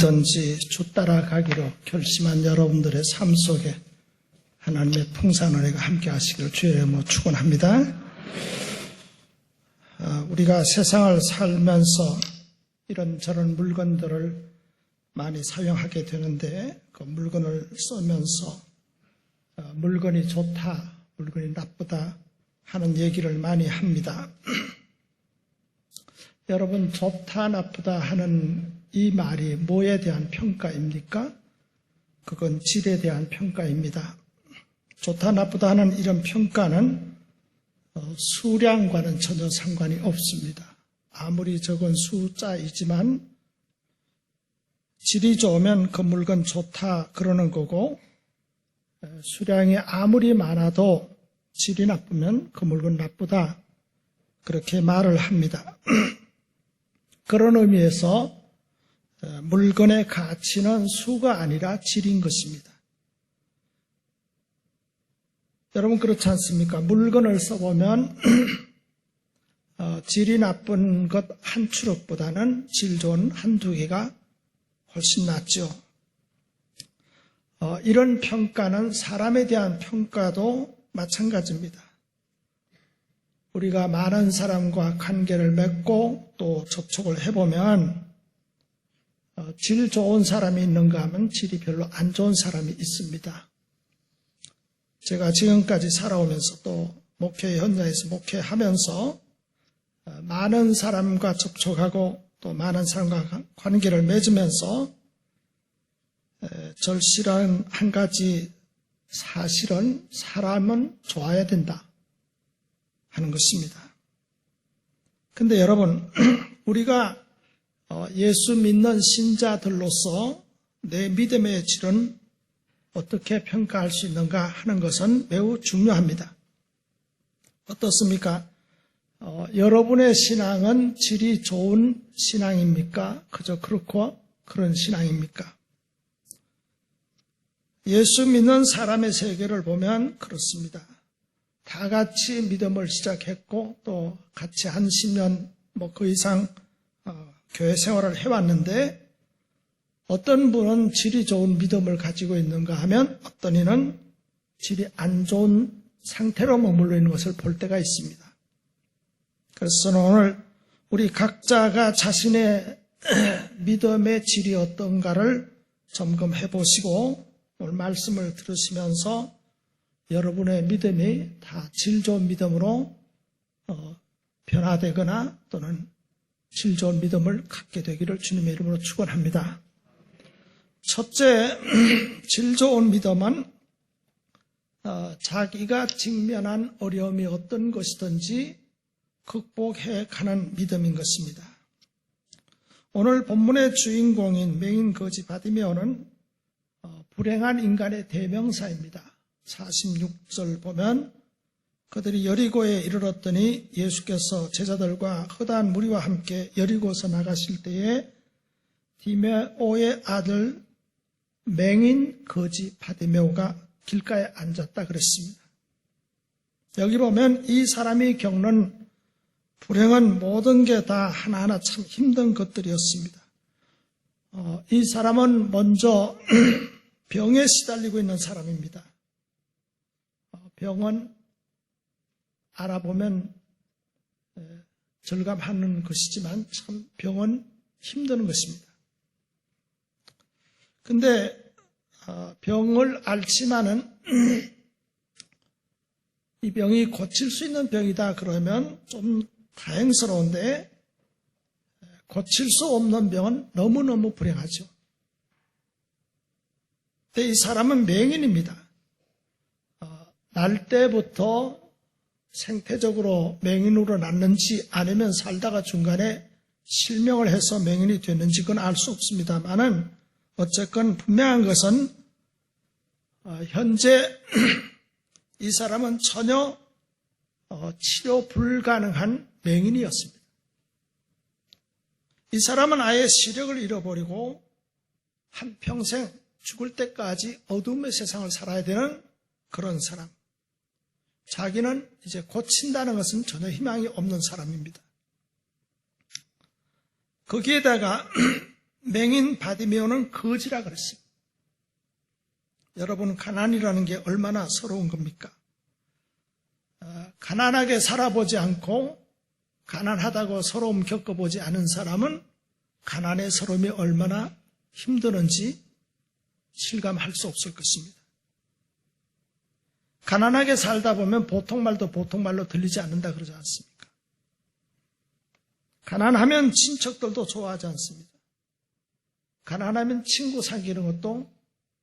어디든지 주 따라가기로 결심한 여러분들의 삶 속에 하나님의 풍성한 은혜가 함께 하시기를 주의 이름으로 축원합니다. 우리가 세상을 살면서 이런저런 물건들을 많이 사용하게 되는데 그 물건을 쓰면서 물건이 좋다, 물건이 나쁘다 하는 얘기를 많이 합니다. 여러분, 좋다, 나쁘다 하는 이 말이 뭐에 대한 평가입니까? 그건 질에 대한 평가입니다. 좋다, 나쁘다 하는 이런 평가는 수량과는 전혀 상관이 없습니다. 아무리 적은 숫자이지만 질이 좋으면 그 물건 좋다 그러는 거고, 수량이 아무리 많아도 질이 나쁘면 그 물건 나쁘다 그렇게 말을 합니다. 그런 의미에서 물건의 가치는 수가 아니라 질인 것입니다. 여러분, 그렇지 않습니까? 물건을 써보면 질이 나쁜 것 한 추럭보다는 질 좋은 한두 개가 훨씬 낫죠. 이런 평가는 사람에 대한 평가도 마찬가지입니다. 우리가 많은 사람과 관계를 맺고 또 접촉을 해보면 질 좋은 사람이 있는가 하면 질이 별로 안 좋은 사람이 있습니다. 제가 지금까지 살아오면서 또 목회 현장에서 목회하면서 많은 사람과 접촉하고 또 많은 사람과 관계를 맺으면서 절실한 한 가지 사실은 사람은 좋아야 된다 하는 것입니다. 근데 여러분, 우리가 예수 믿는 신자들로서 내 믿음의 질은 어떻게 평가할 수 있는가 하는 것은 매우 중요합니다. 어떻습니까? 여러분의 신앙은 질이 좋은 신앙입니까? 그저 그렇고 그런 신앙입니까? 예수 믿는 사람의 세계를 보면 그렇습니다. 다 같이 믿음을 시작했고 또 같이 한 10년 그 이상 교회 생활을 해왔는데 어떤 분은 질이 좋은 믿음을 가지고 있는가 하면 어떤 이는 질이 안 좋은 상태로 머물러 있는 것을 볼 때가 있습니다. 그래서 오늘 우리 각자가 자신의 믿음의 질이 어떤가를 점검해 보시고 오늘 말씀을 들으시면서 여러분의 믿음이 다 질 좋은 믿음으로 변화되거나 또는 질 좋은 믿음을 갖게 되기를 주님의 이름으로 축원합니다. 첫째, 질 좋은 믿음은 자기가 직면한 어려움이 어떤 것이든지 극복해 가는 믿음인 것입니다. 오늘 본문의 주인공인 맹인 거지 바디메오는 불행한 인간의 대명사입니다. 46절 보면 그들이 여리고에 이르렀더니 예수께서 제자들과 허다한 무리와 함께 여리고에서 나가실 때에 디메오의 아들 맹인 거지 바디메오가 길가에 앉았다 그랬습니다. 여기 보면 이 사람이 겪는 불행은 모든 게 다 하나하나 참 힘든 것들이었습니다. 이 사람은 먼저 병에 시달리고 있는 사람입니다. 병은 알아보면 절감하는 것이지만 참 병은 힘든 것입니다. 근데 병을 앓지만은 이 병이 고칠 수 있는 병이다 그러면 좀 다행스러운데 고칠 수 없는 병은 너무너무 불행하죠. 근데 이 사람은 맹인입니다. 날 때부터 생태적으로 맹인으로 났는지 아니면 살다가 중간에 실명을 해서 맹인이 됐는지 그건 알 수 없습니다만은 어쨌건 분명한 것은 현재 이 사람은 전혀 치료 불가능한 맹인이었습니다. 이 사람은 아예 시력을 잃어버리고 한평생 죽을 때까지 어둠의 세상을 살아야 되는 그런 사람. 자기는 이제 고친다는 것은 전혀 희망이 없는 사람입니다. 거기에다가 맹인 바디메오는 거지라 그랬습니다. 여러분, 가난이라는 게 얼마나 서러운 겁니까? 가난하게 살아보지 않고 가난하다고 서러움 겪어보지 않은 사람은 가난의 서러움이 얼마나 힘드는지 실감할 수 없을 것입니다. 가난하게 살다 보면 보통말도 보통말로 들리지 않는다 그러지 않습니까? 가난하면 친척들도 좋아하지 않습니다. 가난하면 친구 사귀는 것도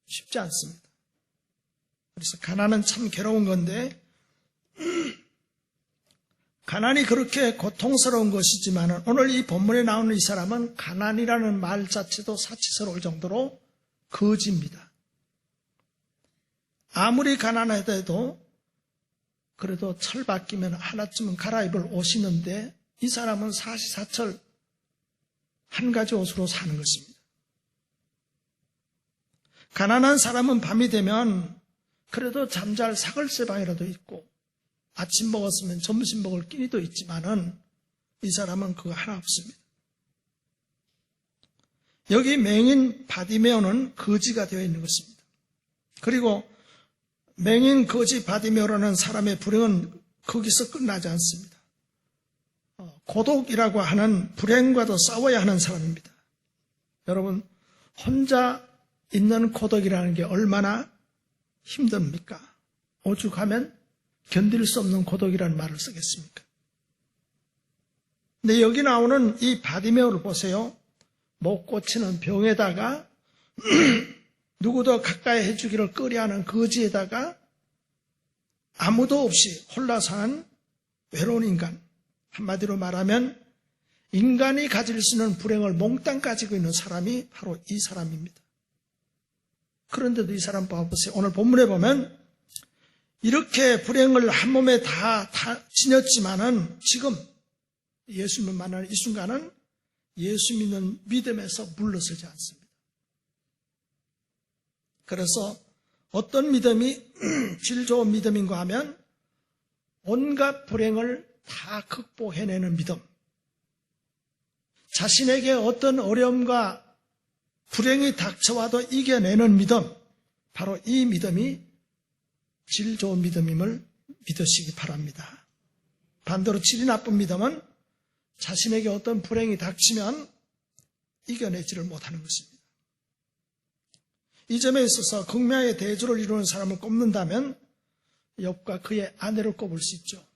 쉽지 않습니다. 그래서 가난은 참 괴로운 건데 가난이 그렇게 고통스러운 것이지만 오늘 이 본문에 나오는 이 사람은 가난이라는 말 자체도 사치스러울 정도로 거지입니다. 아무리 가난하더라도 그래도 철 바뀌면 하나쯤은 갈아입을 옷이 있는데 이 사람은 사시사철 한 가지 옷으로 사는 것입니다. 가난한 사람은 밤이 되면 그래도 잠잘 사글세방이라도 있고 아침 먹었으면 점심 먹을 끼니도 있지만은 이 사람은 그거 하나 없습니다. 여기 맹인 바디메오는 거지가 되어 있는 것입니다. 그리고 맹인 거지 바디메오라는 사람의 불행은 거기서 끝나지 않습니다. 고독이라고 하는 불행과도 싸워야 하는 사람입니다. 여러분, 혼자 있는 고독이라는 게 얼마나 힘듭니까? 오죽하면 견딜 수 없는 고독이라는 말을 쓰겠습니까? 근데 여기 나오는 이 바디메오를 보세요. 못 고치는 병에다가 누구도 가까이 해주기를 꺼려하는 거지에다가 아무도 없이 홀라 사는 외로운 인간. 한마디로 말하면 인간이 가질 수 있는 불행을 몽땅 가지고 있는 사람이 바로 이 사람입니다. 그런데도 이 사람 봐보세요. 오늘 본문에 보면 이렇게 불행을 한 몸에 다 지녔지만은 지금 예수님을 만나는 이 순간은 예수 믿는 믿음에서 물러서지 않습니다. 그래서 어떤 믿음이 질 좋은 믿음인가 하면 온갖 불행을 다 극복해내는 믿음. 자신에게 어떤 어려움과 불행이 닥쳐와도 이겨내는 믿음. 바로 이 믿음이 질 좋은 믿음임을 믿으시기 바랍니다. 반대로 질이 나쁜 믿음은 자신에게 어떤 불행이 닥치면 이겨내지를 못하는 것입니다. 이 점에 있어서 극명의 대조를 이루는 사람을 꼽는다면 욥과 그의 아내를 꼽을 수 있죠.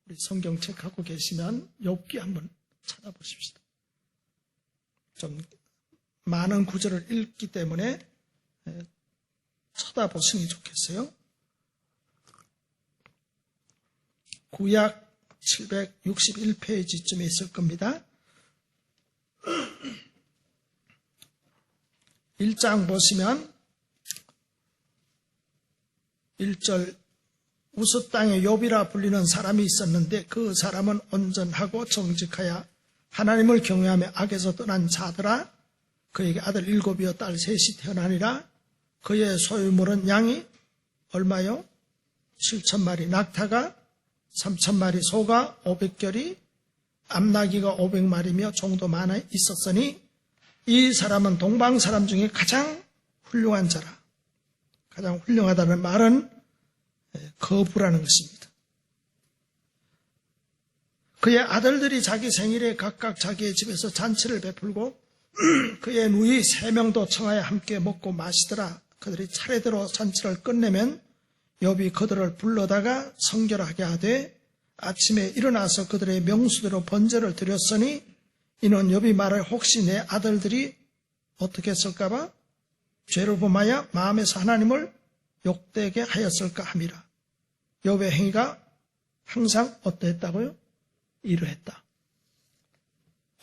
우리 성경책 갖고 계시면 욥기 한번 찾아보십시다. 좀 많은 구절을 읽기 때문에 쳐다보시는 게 좋겠어요. 구약 761페이지쯤에 있을 겁니다. 1장 보시면 1절 우스 땅에 욥이라 불리는 사람이 있었는데 그 사람은 온전하고 정직하여 하나님을 경외하며 악에서 떠난 자더라. 그에게 아들 7이요 딸 3이 태어나니라. 그의 소유물은 양이 얼마요? 7,000마리, 낙타가 3,000마리, 소가 500결이, 암나귀가 500마리며 종도 많아 있었으니 이 사람은 동방 사람 중에 가장 훌륭한 자라. 가장 훌륭하다는 말은 거부라는 것입니다. 그의 아들들이 자기 생일에 각각 자기의 집에서 잔치를 베풀고 그의 누이 3명도 청하여 함께 먹고 마시더라. 그들이 차례대로 잔치를 끝내면 욥이 그들을 불러다가 성결하게 하되 아침에 일어나서 그들의 명수대로 번제를 드렸으니 이는 욥이 말을 혹시 내 아들들이 어떻게 했을까 봐 죄를 범하여 마음에서 하나님을 욕되게 하였을까 함이라. 욥의 행위가 항상 어떠했다고요? 이러했다.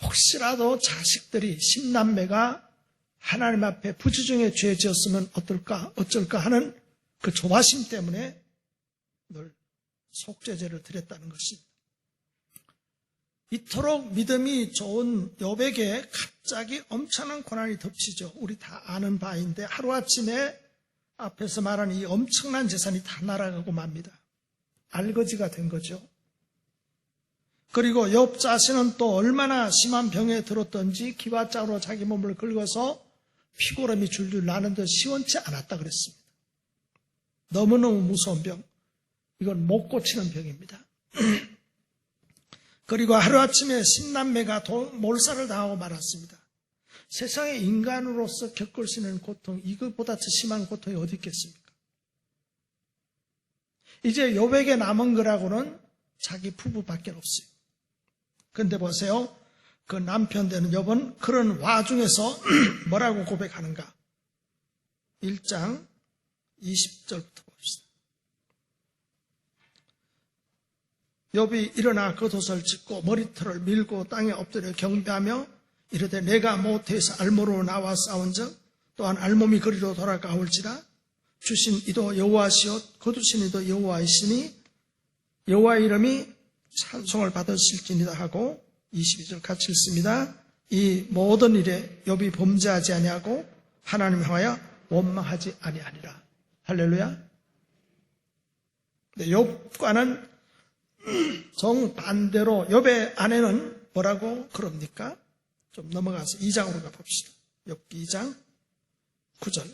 혹시라도 자식들이 10남매가 하나님 앞에 부지중에 죄 지었으면 어쩔까 하는 그 조바심 때문에 늘 속죄제를 드렸다는 것입니다. 이토록 믿음이 좋은 욥에게 갑자기 엄청난 고난이 덮치죠. 우리 다 아는 바인데 하루아침에 앞에서 말하는 이 엄청난 재산이 다 날아가고 맙니다. 알거지가 된 거죠. 그리고 욥 자신은 또 얼마나 심한 병에 들었던지 기와짝으로 자기 몸을 긁어서 피고름이 줄줄 나는 듯 시원치 않았다 그랬습니다. 너무너무 무서운 병. 이건 못 고치는 병입니다. 그리고 하루아침에 신남매가 몰살을 당하고 말았습니다. 세상에 인간으로서 겪을 수 있는 고통, 이것보다 더 심한 고통이 어디 있겠습니까? 이제 욥에게 남은 거라고는 자기 부부밖에 없어요. 그런데 보세요. 그 남편 되는 욥은 그런 와중에서 뭐라고 고백하는가? 1장 20절부터 봅시다. 욥이 일어나 겉옷을 찢고 머리털을 밀고 땅에 엎드려 경배하며 이르되 내가 모태에서 알모로 나와 싸운즉 또한 알몸이 그리로 돌아가올지라 주신 이도 여호와시요 거두신 이도 여호와이시니 여호와 이름이 찬송을 받으실지니라 하고 22절 같이 읽습니다. 이 모든 일에 욥이 범죄하지 아니하고 하나님 향하여 원망하지 아니하니라. 할렐루야. 욥과는 정반대로 욥의 아내는 뭐라고 그럽니까? 좀 넘어가서 2장으로 가봅시다. 욥기 2장 9절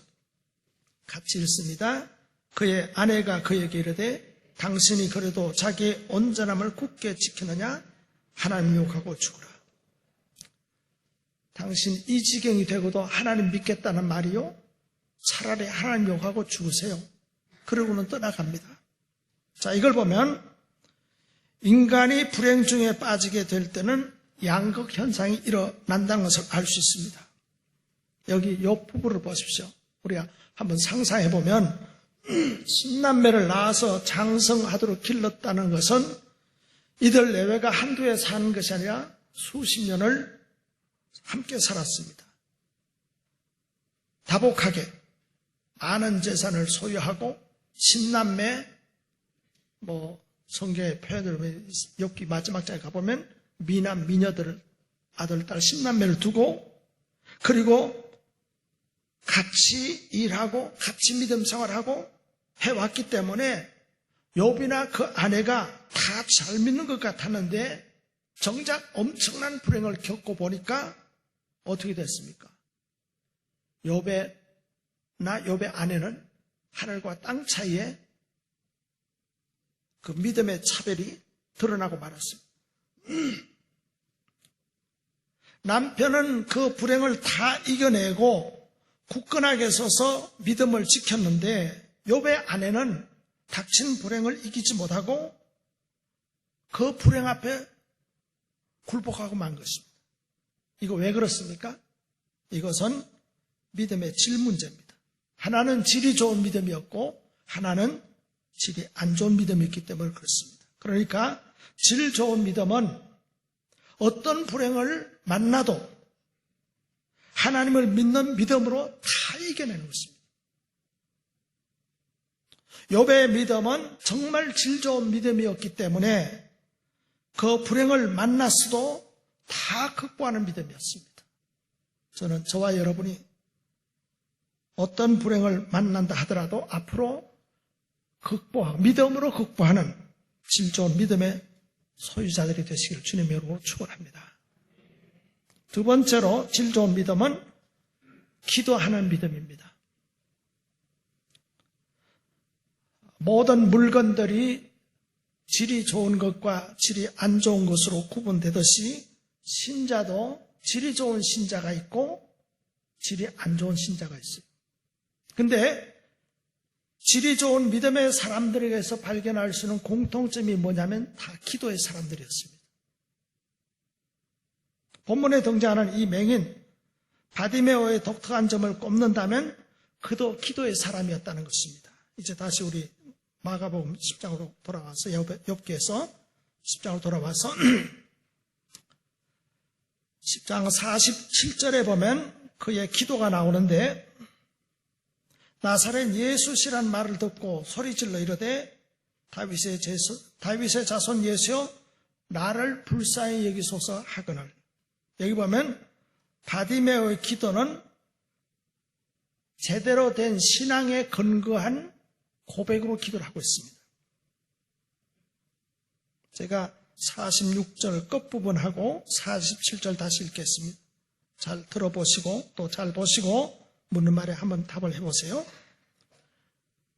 같이 읽습니다. 그의 아내가 그에게 이르되 당신이 그래도 자기의 온전함을 굳게 지키느냐? 하나님 욕하고 죽으라. 당신 이 지경이 되고도 하나님 믿겠다는 말이요? 차라리 하나님 욕하고 죽으세요. 그러고는 떠나갑니다. 자, 이걸 보면 인간이 불행 중에 빠지게 될 때는 양극 현상이 일어난다는 것을 알 수 있습니다. 여기 욥 부부를 보십시오. 우리가 한번 상상해 보면 신남매를 낳아서 장성하도록 길렀다는 것은 이들 내외가 한두 해 사는 것이 아니라 수십 년을 함께 살았습니다. 다복하게 많은 재산을 소유하고 신남매 성경의 표현을 욥기 마지막 장에 가보면 미남 미녀들을 아들 딸 신남매를 두고 그리고 같이 일하고 같이 믿음 생활하고 해왔기 때문에 욥이나 그 아내가 다 잘 믿는 것 같았는데 정작 엄청난 불행을 겪고 보니까 어떻게 됐습니까? 욥의 아내는 하늘과 땅 사이에 그 믿음의 차별이 드러나고 말았습니다. 남편은 그 불행을 다 이겨내고 굳건하게 서서 믿음을 지켰는데 욥의 아내는 닥친 불행을 이기지 못하고 그 불행 앞에 굴복하고 만 것입니다. 이거 왜 그렇습니까? 이것은 믿음의 질 문제입니다. 하나는 질이 좋은 믿음이었고 하나는 질이 안 좋은 믿음이었기 때문에 그렇습니다. 그러니까 질 좋은 믿음은 어떤 불행을 만나도 하나님을 믿는 믿음으로 다 이겨내는 것입니다. 욥의 믿음은 정말 질 좋은 믿음이었기 때문에 그 불행을 만났어도 다 극복하는 믿음이었습니다. 저는 저와 여러분이 어떤 불행을 만난다 하더라도 앞으로 믿음으로 극복하는 질 좋은 믿음의 소유자들이 되시기를 주님의 이름으로 축원합니다. 두 번째로 질 좋은 믿음은 기도하는 믿음입니다. 모든 물건들이 질이 좋은 것과 질이 안 좋은 것으로 구분되듯이 신자도 질이 좋은 신자가 있고 질이 안 좋은 신자가 있어요. 근데 질이 좋은 믿음의 사람들에게서 발견할 수 있는 공통점이 뭐냐면 다 기도의 사람들이었습니다. 본문에 등장하는 이 맹인 바디메오의 독특한 점을 꼽는다면 그도 기도의 사람이었다는 것입니다. 이제 다시 우리 마가복음 10장으로 돌아와서 욥기에서 10장으로 돌아와서 10장 47절에 보면 그의 기도가 나오는데 나사렛 예수시란 말을 듣고 소리질러 이르되 다윗의 자손 예수여 나를 불쌍히 여기소서 하거늘. 여기 보면 바디메오의 기도는 제대로 된 신앙에 근거한 고백으로 기도를 하고 있습니다. 제가 46절 끝부분하고 47절 다시 읽겠습니다. 잘 들어보시고 또 잘 보시고 묻는 말에 한번 답을 해보세요.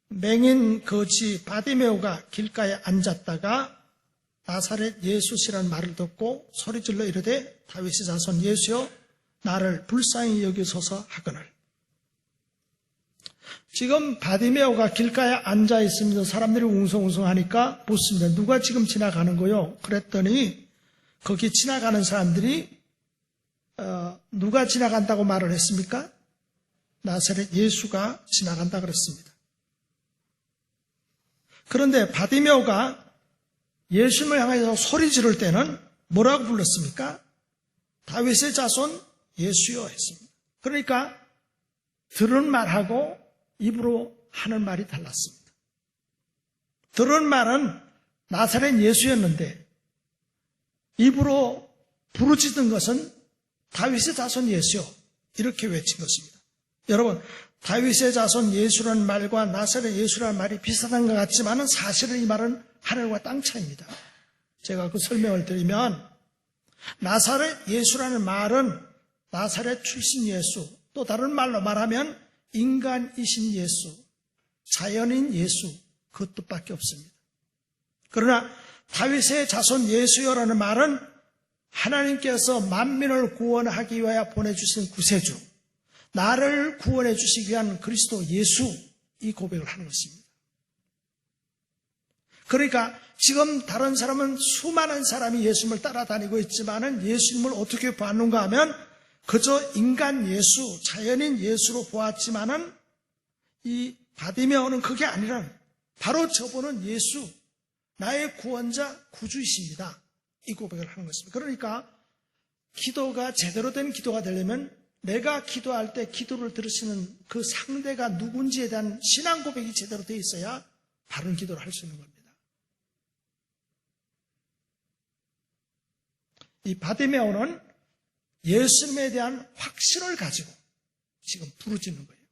맹인 거지 바디메오가 길가에 앉았다가 나사렛 예수시라는 말을 듣고 소리질러 이르되 다윗의 자손 예수여 나를 불쌍히 여기소서 하거늘. 지금 바디메오가 길가에 앉아 있습니다. 사람들이 웅성웅성하니까 묻습니다. 누가 지금 지나가는 거요? 그랬더니 거기 지나가는 사람들이 누가 지나간다고 말을 했습니까? 나사렛 예수가 지나간다 그랬습니다. 그런데 바디메오가 예수님을 향해서 소리 지를 때는 뭐라고 불렀습니까? 다윗의 자손 예수여 했습니다. 그러니까 들은 말하고 입으로 하는 말이 달랐습니다. 들은 말은 나사렛 예수였는데 입으로 부르짖은 것은 다윗의 자손 예수여 이렇게 외친 것입니다. 여러분, 다윗의 자손 예수라는 말과 나사렛 예수라는 말이 비슷한 것 같지만 사실은 이 말은 하늘과 땅 차이입니다. 제가 그 설명을 드리면 나사렛 예수라는 말은 나사렛 출신 예수, 또 다른 말로 말하면 인간이신 예수, 자연인 예수, 그 뜻밖에 없습니다. 그러나 다윗의 자손 예수여라는 말은 하나님께서 만민을 구원하기 위하여 보내주신 구세주, 나를 구원해 주시기 위한 그리스도 예수, 이 고백을 하는 것입니다. 그러니까 지금 다른 사람은 수많은 사람이 예수님을 따라다니고 있지만은 예수님을 어떻게 보았는가 하면 그저 인간 예수, 자연인 예수로 보았지만은 이 바디메오는 그게 아니라 바로 저분은 예수, 나의 구원자, 구주이십니다. 이 고백을 하는 것입니다. 그러니까 기도가 제대로 된 기도가 되려면 내가 기도할 때 기도를 들으시는 그 상대가 누군지에 대한 신앙 고백이 제대로 되어 있어야 바른 기도를 할 수 있는 겁니다. 이 바디메오는 예수님에 대한 확신을 가지고 지금 부르짖는 거예요.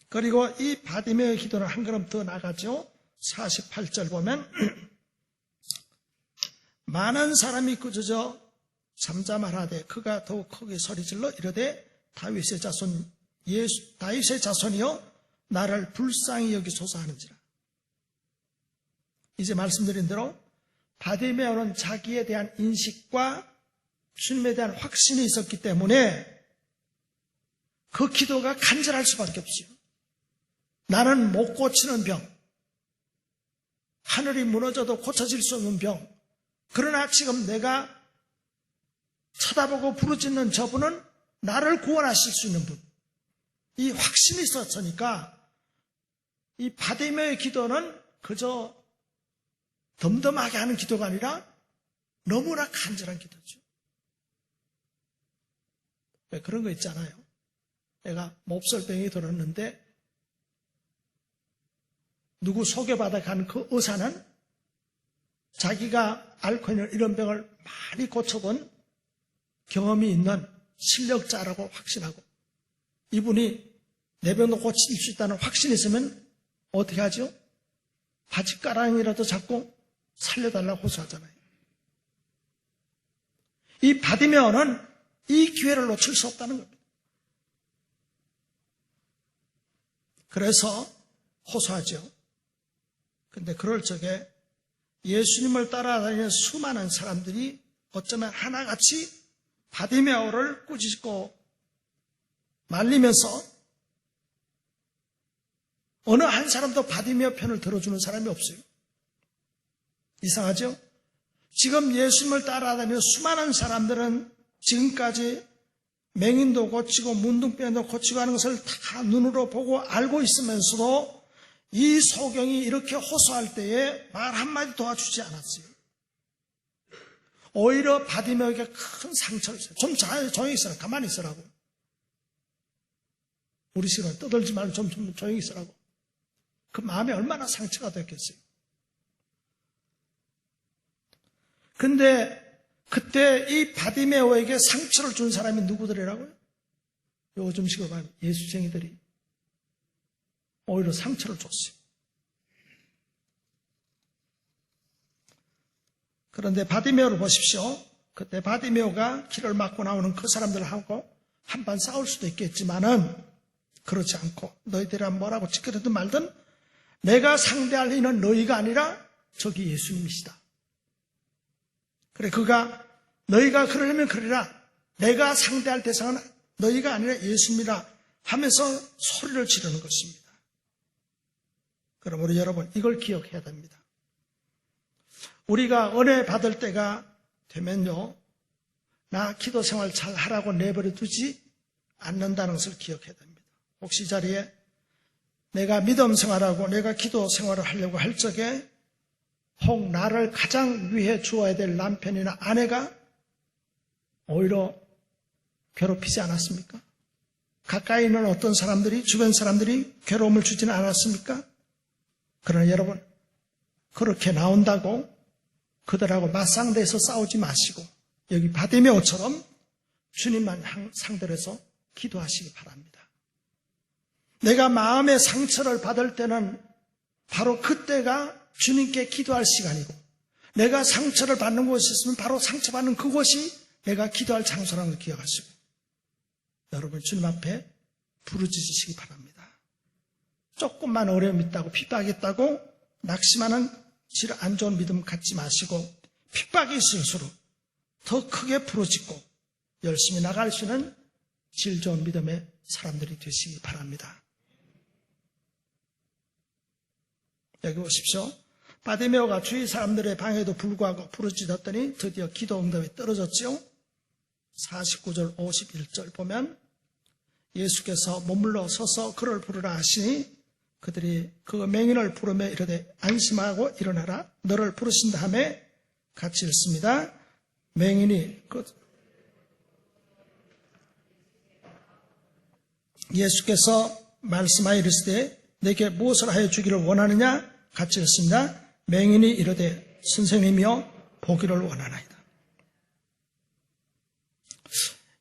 그리고 이 바디메오의 기도는 한 걸음 더 나가죠. 48절 보면 많은 사람이 꾸짖어 잠잠하라되 그가 더욱 크게 소리질러 이르되 다윗의 자손이여 나를 불쌍히 여기소서 하는지라. 이제 말씀드린 대로 바디메오는 자기에 대한 인식과 주님에 대한 확신이 있었기 때문에 그 기도가 간절할 수밖에 없어요. 나는 못 고치는 병, 하늘이 무너져도 고쳐질 수 없는 병, 그러나 지금 내가 쳐다보고 부르짖는 저분은 나를 구원하실 수 있는 분, 이 확신이 있었으니까 이 바디메오의 기도는 그저 덤덤하게 하는 기도가 아니라 너무나 간절한 기도죠. 왜 그런 거 있잖아요. 내가 몹살병이 들었는데 누구 소개받아 간 그 의사는 자기가 앓고 있는 이런 병을 많이 고쳐본 경험이 있는 실력자라고 확신하고 이분이 내 병도 고칠 수 있다는 확신이 있으면 어떻게 하죠? 바짓가랑이라도 잡고 살려달라고 호소하잖아요. 이 바디메오는 이 기회를 놓칠 수 없다는 겁니다. 그래서 호소하죠. 근데 그럴 적에 예수님을 따라다니는 수많은 사람들이 어쩌면 하나같이 바디메오를 꾸짖고 말리면서 어느 한 사람도 바디메오 편을 들어주는 사람이 없어요. 이상하죠? 지금 예수님을 따라다니는 수많은 사람들은 지금까지 맹인도 고치고 문둥병도 고치고 하는 것을 다 눈으로 보고 알고 있으면서도 이 소경이 이렇게 호소할 때에 말 한마디 도와주지 않았어요. 오히려 바디메오에게 큰 상처를 줬어요. 좀 조용히 있어라. 가만히 있으라고. 우리 식으로 떠들지 말고 좀 조용히 있으라고. 그 마음에 얼마나 상처가 됐겠어요. 근데 그때 이 바디메오에게 상처를 준 사람이 누구들이라고요? 요즘식으로 말하면 예수쟁이들이 오히려 상처를 줬어요. 그런데 바디메오를 보십시오. 그때 바디메오가 길을 막고 나오는 그 사람들하고 한판 싸울 수도 있겠지만은 그렇지 않고 너희들이 뭐라고 찌끄러든 말든 내가 상대할 이는 너희가 아니라 저기 예수님이시다. 그래 그가 너희가 그러려면 그러라. 내가 상대할 대상은 너희가 아니라 예수님이라 하면서 소리를 지르는 것입니다. 그러므로 여러분 이걸 기억해야 됩니다. 우리가 은혜 받을 때가 되면요. 나 기도 생활 잘 하라고 내버려 두지 않는다는 것을 기억해야 됩니다. 혹시 이 자리에 내가 믿음 생활하고 내가 기도 생활을 하려고 할 적에 혹 나를 가장 위해 주어야 될 남편이나 아내가 오히려 괴롭히지 않았습니까? 가까이 있는 어떤 사람들이 주변 사람들이 괴로움을 주지는 않았습니까? 그러나 여러분 그렇게 나온다고 그들하고 맞상대해서 싸우지 마시고 여기 바디메오처럼 주님만 상대로 해서 기도하시기 바랍니다. 내가 마음의 상처를 받을 때는 바로 그때가 주님께 기도할 시간이고 내가 상처를 받는 곳이 있으면 바로 상처받는 그곳이 내가 기도할 장소라는 걸 기억하시고 여러분 주님 앞에 부르짖으시기 바랍니다. 조금만 어려움이 있다고 핍박이 있다고 낙심하는 질 안 좋은 믿음 갖지 마시고 핍박이 있을수록 더 크게 부르짖고 열심히 나갈 수 있는 질 좋은 믿음의 사람들이 되시기 바랍니다. 여기 보십시오. 바디메오가 주위 사람들의 방해도 불구하고 부르짖었더니 드디어 기도 응답이 떨어졌지요. 49절 51절 보면 예수께서 머물러 서서 그를 부르라 하시니 그들이 그 맹인을 부르며 이르되 안심하고 일어나라 너를 부르신 다음에 같이 읽습니다. 맹인이 예수께서 말씀하여 이르시되 내게 무엇을 하여 주기를 원하느냐 같이 읽습니다. 맹인이 이르되 선생님이여 보기를 원하나이다.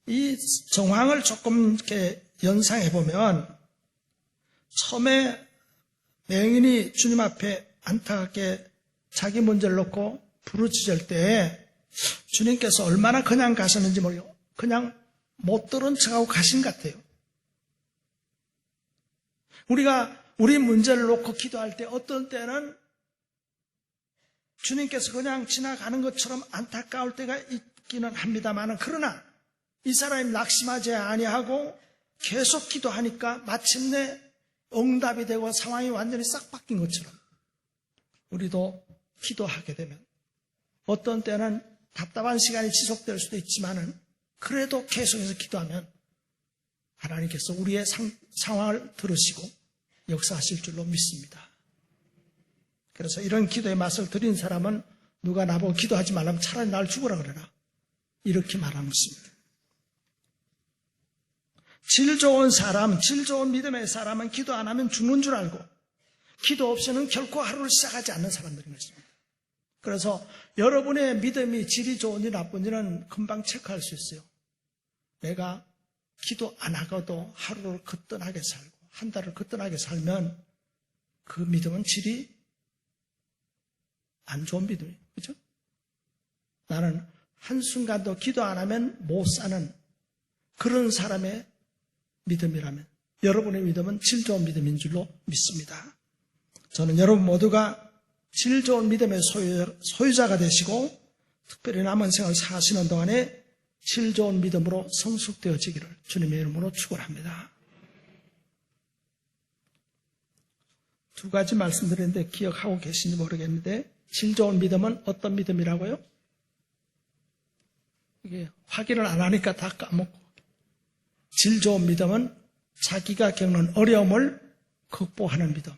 이 정황을 조금 이렇게 연상해 보면 처음에 맹인이 주님 앞에 안타깝게 자기 문제를 놓고 부르짖을 때 주님께서 얼마나 그냥 가셨는지 모르고 그냥 못 들은 척하고 가신 것 같아요. 우리가 우리 문제를 놓고 기도할 때 어떤 때는 주님께서 그냥 지나가는 것처럼 안타까울 때가 있기는 합니다만 그러나 이 사람이 낙심하지 아니하고 계속 기도하니까 마침내 응답이 되고 상황이 완전히 싹 바뀐 것처럼 우리도 기도하게 되면 어떤 때는 답답한 시간이 지속될 수도 있지만은 그래도 계속해서 기도하면 하나님께서 우리의 상황을 들으시고 역사하실 줄로 믿습니다. 그래서 이런 기도의 맛을 들인 사람은 누가 나보고 기도하지 말라면 차라리 날 죽으라 그래라 이렇게 말하는 것입니다. 질 좋은 사람, 질 좋은 믿음의 사람은 기도 안 하면 죽는 줄 알고 기도 없이는 결코 하루를 시작하지 않는 사람들인 것입니다. 그래서 여러분의 믿음이 질이 좋은지 나쁜지는 금방 체크할 수 있어요. 내가 기도 안 하고도 하루를 거뜬하게 살고 한 달을 거뜬하게 살면 그 믿음은 질이 안 좋은 믿음이에요. 그렇죠? 나는 한순간도 기도 안 하면 못 사는 그런 사람의 믿음이라면 여러분의 믿음은 질 좋은 믿음인 줄로 믿습니다. 저는 여러분 모두가 질 좋은 믿음의 소유자가 되시고 특별히 남은 생을 사시는 동안에 질 좋은 믿음으로 성숙되어지기를 주님의 이름으로 축원합니다. 두 가지 말씀드렸는데 기억하고 계신지 모르겠는데 질 좋은 믿음은 어떤 믿음이라고요? 이게 확인을 안 하니까 다 까먹고 질 좋은 믿음은 자기가 겪는 어려움을 극복하는 믿음.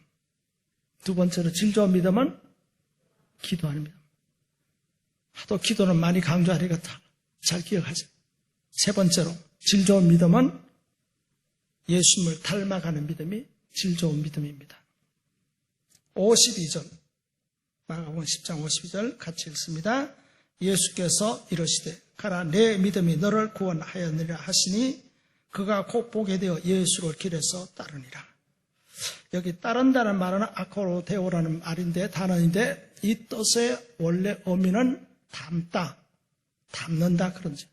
두 번째로 질 좋은 믿음은 기도하는 믿음. 하도 기도는 많이 강조하니까 잘 기억하세요. 세 번째로 질 좋은 믿음은 예수님을 닮아가는 믿음이 질 좋은 믿음입니다. 52절 마가복음 10장 52절 같이 읽습니다. 예수께서 이르시되 가라 내 믿음이 너를 구원하였느니라 하시니 그가 곧 보게 되어 예수를 길에서 따르니라. 여기 따른다는 말은 아코로데오라는 말인데 단어인데 이 뜻의 원래 의미는 닮는다 그런지.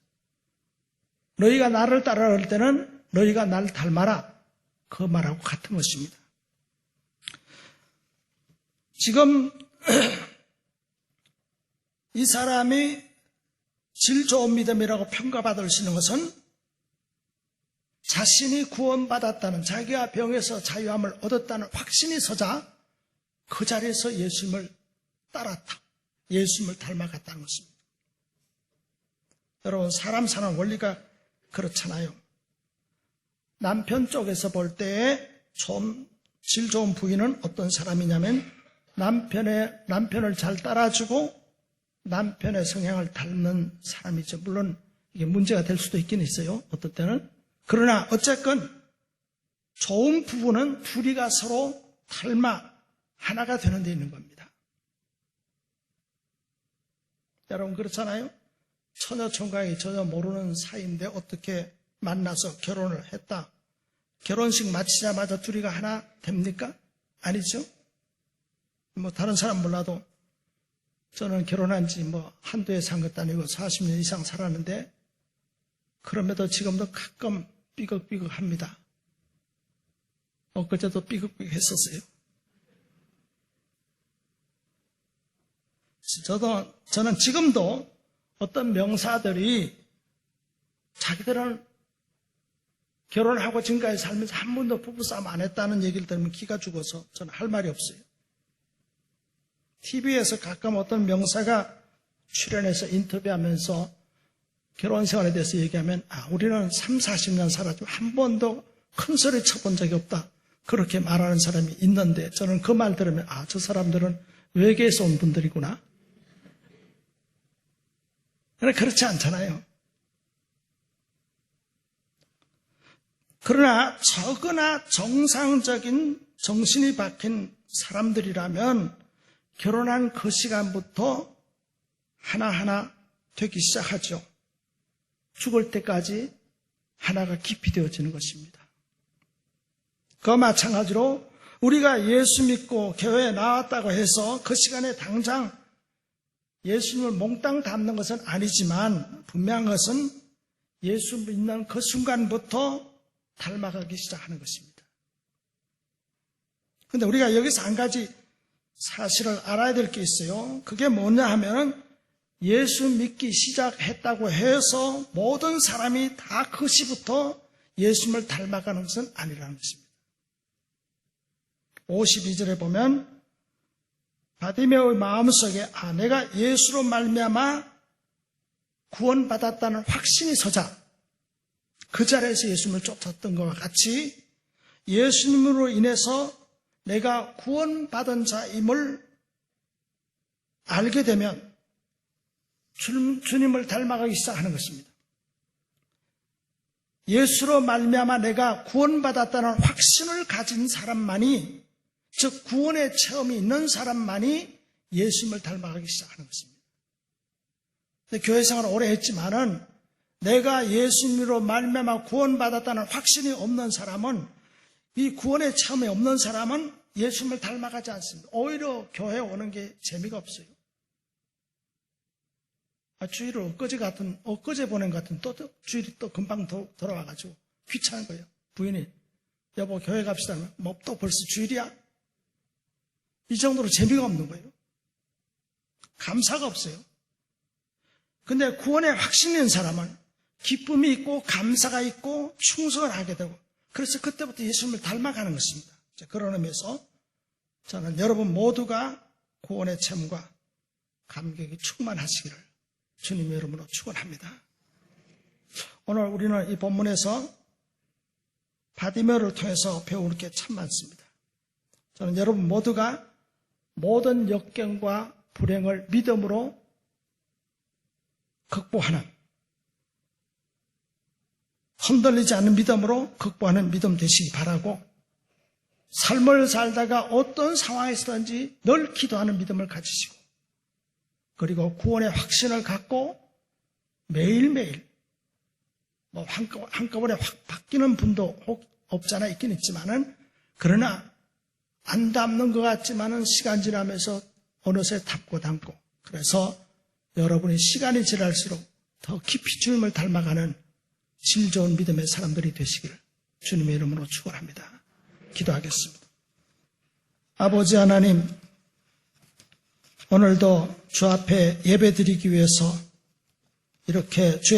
너희가 나를 따라갈 때는 너희가 나를 닮아라. 그 말하고 같은 것입니다. 지금 이 사람이 질 좋은 믿음이라고 평가받을 수 있는 것은 자신이 구원받았다는, 자기가 병에서 자유함을 얻었다는 확신이 서자 그 자리에서 예수님을 따랐다. 예수님을 닮아갔다는 것입니다. 여러분, 사람 사는 원리가 그렇잖아요. 남편 쪽에서 볼 때에 질 좋은 부인은 어떤 사람이냐면 남편을 잘 따라주고 남편의 성향을 닮는 사람이죠. 물론 이게 문제가 될 수도 있긴 있어요. 어떤 때는. 그러나 어쨌건 좋은 부부는 둘이가 서로 닮아 하나가 되는 데 있는 겁니다. 여러분 그렇잖아요. 처녀총각이 전혀 모르는 사이인데 어떻게 만나서 결혼을 했다. 결혼식 마치자마자 둘이가 하나 됩니까? 아니죠. 다른 사람 몰라도 저는 결혼한 지 한두 해 산 것도 아니고 40년 이상 살았는데 그럼에도 지금도 가끔 삐걱삐걱 합니다. 엊그제도 삐걱삐걱 했었어요. 저는 지금도 어떤 명사들이 자기들은 결혼하고 지금까지 살면서 한 번도 부부싸움 안 했다는 얘기를 들으면 기가 죽어서 저는 할 말이 없어요. TV에서 가끔 어떤 명사가 출연해서 인터뷰하면서 결혼 생활에 대해서 얘기하면 우리는 3, 40년 살았지만 한 번도 큰 소리 쳐본 적이 없다. 그렇게 말하는 사람이 있는데 저는 그 말 들으면 저 사람들은 외계에서 온 분들이구나. 그러나 그렇지 않잖아요. 그러나 적으나 정상적인 정신이 박힌 사람들이라면 결혼한 그 시간부터 하나하나 되기 시작하죠. 죽을 때까지 하나가 깊이 되어지는 것입니다. 그와 마찬가지로 우리가 예수 믿고 교회에 나왔다고 해서 그 시간에 당장 예수님을 몽땅 닮는 것은 아니지만 분명한 것은 예수 믿는 그 순간부터 닮아가기 시작하는 것입니다. 그런데 우리가 여기서 한 가지 사실을 알아야 될 게 있어요. 그게 뭐냐 하면 예수 믿기 시작했다고 해서 모든 사람이 다 그 시부터 예수님을 닮아가는 것은 아니라는 것입니다. 52절에 보면 바디메오의 마음속에 내가 예수로 말미암아 구원받았다는 확신이 서자 그 자리에서 예수님을 쫓았던 것과 같이 예수님으로 인해서 내가 구원받은 자임을 알게 되면 주님을 닮아가기 시작하는 것입니다. 예수로 말미암아 내가 구원받았다는 확신을 가진 사람만이, 즉 구원의 체험이 있는 사람만이 예수님을 닮아가기 시작하는 것입니다. 근데 교회 생활을 오래 했지만은 내가 예수님으로 말미암아 구원받았다는 확신이 없는 사람은, 이 구원의 체험이 없는 사람은 예수님을 닮아가지 않습니다. 오히려 교회에 오는 게 재미가 없어요. 주일을 엊그제 보낸 것 같은 또 주일이 또 금방 돌아와가지고 귀찮은 거예요. 부인이 여보 교회 갑시다. 또 벌써 주일이야? 이 정도로 재미가 없는 거예요. 감사가 없어요. 근데 구원에 확신이 있는 사람은 기쁨이 있고 감사가 있고 충성을 하게 되고, 그래서 그때부터 예수님을 닮아가는 것입니다. 그런 의미에서 저는 여러분 모두가 구원의 체험과 감격이 충만하시기를 주님의 이름으로 축원합니다. 오늘 우리는 이 본문에서 바디메오를 통해서 배울 게 참 많습니다. 저는 여러분 모두가 모든 역경과 불행을 믿음으로 극복하는, 흔들리지 않는 믿음으로 극복하는 믿음 되시기 바라고, 삶을 살다가 어떤 상황에서든지 늘 기도하는 믿음을 가지시고, 그리고 구원의 확신을 갖고 매일매일 한꺼번에 확 바뀌는 분도 없잖아 있긴 있지만은, 그러나 안 닮는 것 같지만은 시간 지나면서 어느새 닮고, 그래서 여러분이 시간이 지날수록 더 깊이 주님을 닮아가는 질 좋은 믿음의 사람들이 되시길 주님의 이름으로 축원합니다. 기도하겠습니다. 아버지 하나님, 오늘도 주 앞에 예배드리기 위해서 이렇게 주의